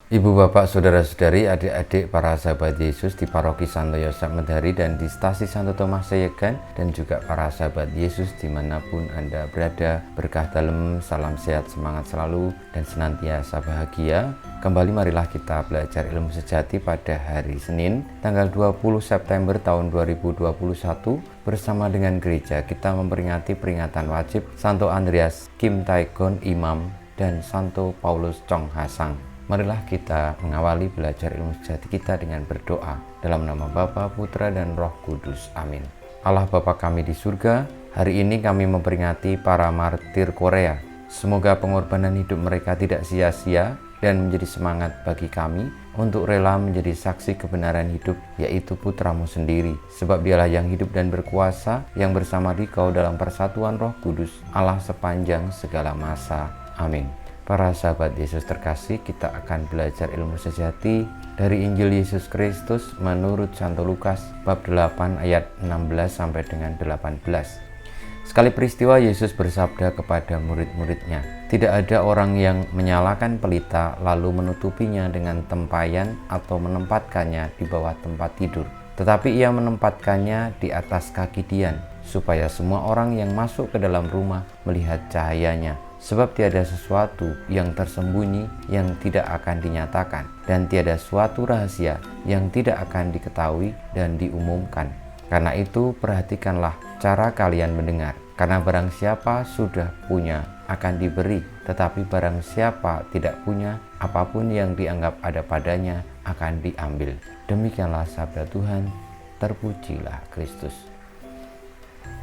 Ibu, bapak, saudara-saudari, adik-adik para sahabat Yesus di Paroki Santo Yosef Medari dan di Stasi Santo Thomas Sayegan, dan juga para sahabat Yesus dimanapun Anda berada. Berkah dalam, salam sehat, semangat selalu, dan senantiasa bahagia. Kembali marilah kita belajar ilmu sejati pada hari Senin, tanggal 20 September tahun 2021. Bersama dengan gereja kita memperingati peringatan wajib Santo Andreas Kim Taegon Imam dan Santo Paulus Chong Hasang. Marilah kita mengawali belajar ilmu sejati kita dengan berdoa. Dalam nama Bapa, Putra, dan Roh Kudus. Amin. Allah Bapa kami di surga, hari ini kami memperingati para martir Korea. Semoga pengorbanan hidup mereka tidak sia-sia dan menjadi semangat bagi kami untuk rela menjadi saksi kebenaran hidup, yaitu Putramu sendiri. Sebab Dialah yang hidup dan berkuasa, yang bersama Dikau dalam persatuan Roh Kudus, Allah sepanjang segala masa. Amin. Para sahabat Yesus terkasih, kita akan belajar ilmu sejati dari Injil Yesus Kristus menurut Santo Lukas bab 8 ayat 16 sampai dengan 18. Sekali peristiwa Yesus bersabda kepada murid-muridnya, "Tidak ada orang yang menyalakan pelita lalu menutupinya dengan tempayan atau menempatkannya di bawah tempat tidur. Tetapi ia menempatkannya di atas kaki dian, supaya semua orang yang masuk ke dalam rumah melihat cahayanya. Sebab tiada sesuatu yang tersembunyi yang tidak akan dinyatakan, dan tiada suatu rahasia yang tidak akan diketahui dan diumumkan. Karena itu perhatikanlah cara kalian mendengar. Karena barang siapa sudah punya akan diberi, tetapi barang siapa tidak punya, apapun yang dianggap ada padanya akan diambil." Demikianlah sabda Tuhan. Terpujilah Kristus.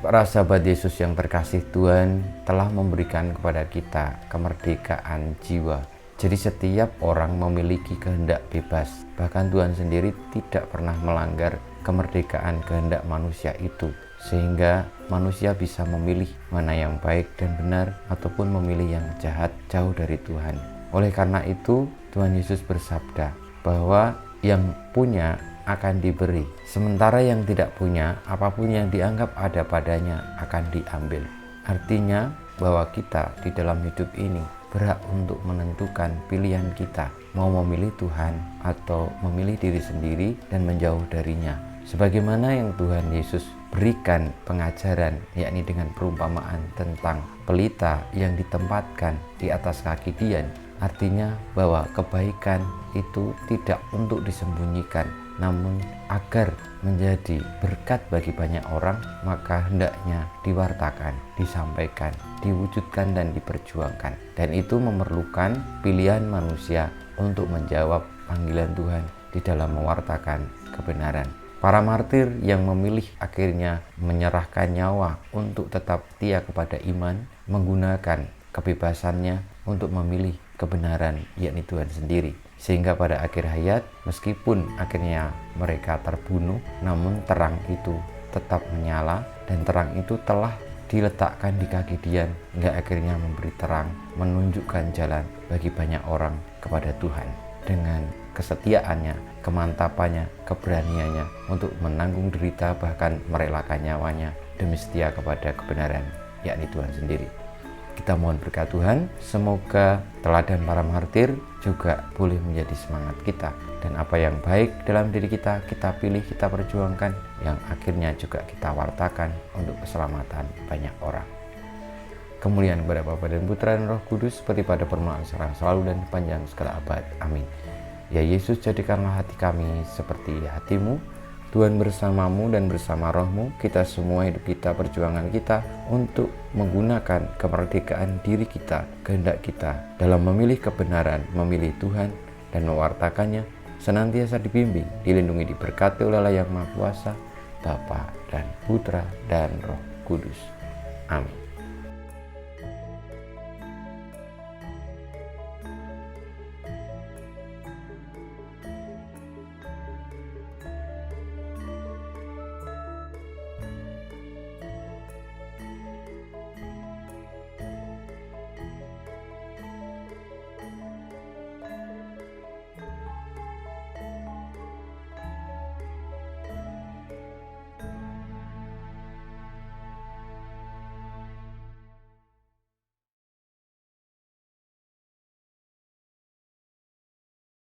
Para sahabat Yesus yang terkasih, Tuhan telah memberikan kepada kita kemerdekaan jiwa. Jadi setiap orang memiliki kehendak bebas. Bahkan Tuhan sendiri tidak pernah melanggar kemerdekaan kehendak manusia itu. Sehingga manusia bisa memilih mana yang baik dan benar ataupun memilih yang jahat jauh dari Tuhan. Oleh karena itu Tuhan Yesus bersabda bahwa yang punya akan diberi, sementara yang tidak punya, apapun yang dianggap ada padanya akan diambil. Artinya bahwa kita di dalam hidup ini berhak untuk menentukan pilihan kita, mau memilih Tuhan atau memilih diri sendiri dan menjauh darinya. Sebagaimana yang Tuhan Yesus berikan pengajaran, yakni dengan perumpamaan tentang pelita yang ditempatkan di atas kaki dian. Artinya bahwa kebaikan itu tidak untuk disembunyikan, namun agar menjadi berkat bagi banyak orang, maka hendaknya diwartakan, disampaikan, diwujudkan, dan diperjuangkan. Dan itu memerlukan pilihan manusia untuk menjawab panggilan Tuhan di dalam mewartakan kebenaran. Para martir yang memilih akhirnya menyerahkan nyawa untuk tetap setia kepada iman, menggunakan kebebasannya untuk memilih kebenaran, yakni Tuhan sendiri. Sehingga pada akhir hayat, meskipun akhirnya mereka terbunuh, namun terang itu tetap menyala, dan terang itu telah diletakkan di kaki dian, hingga akhirnya memberi terang, menunjukkan jalan bagi banyak orang kepada Tuhan. Dengan kesetiaannya, kemantapannya, keberaniannya untuk menanggung derita, bahkan merelakan nyawanya demi setia kepada kebenaran, yakni Tuhan sendiri. Kita mohon berkat Tuhan, semoga teladan para martir juga boleh menjadi semangat kita. Dan apa yang baik dalam diri kita, kita pilih, kita perjuangkan, yang akhirnya juga kita wartakan untuk keselamatan banyak orang. Kemuliaan kepada Bapa dan Putra dan Roh Kudus, seperti pada permulaan, sekarang, selalu, dan sepanjang segala abad. Amin. Ya Yesus, jadikanlah hati kami seperti hatimu. Tuhan bersamamu dan bersama rohmu, kita semua hidup kita, perjuangan kita untuk menggunakan kemerdekaan diri kita, kehendak kita dalam memilih kebenaran, memilih Tuhan, dan mewartakannya, senantiasa dibimbing, dilindungi, diberkati oleh Allah yang Maha Kuasa, Bapa dan Putra dan Roh Kudus. Amin.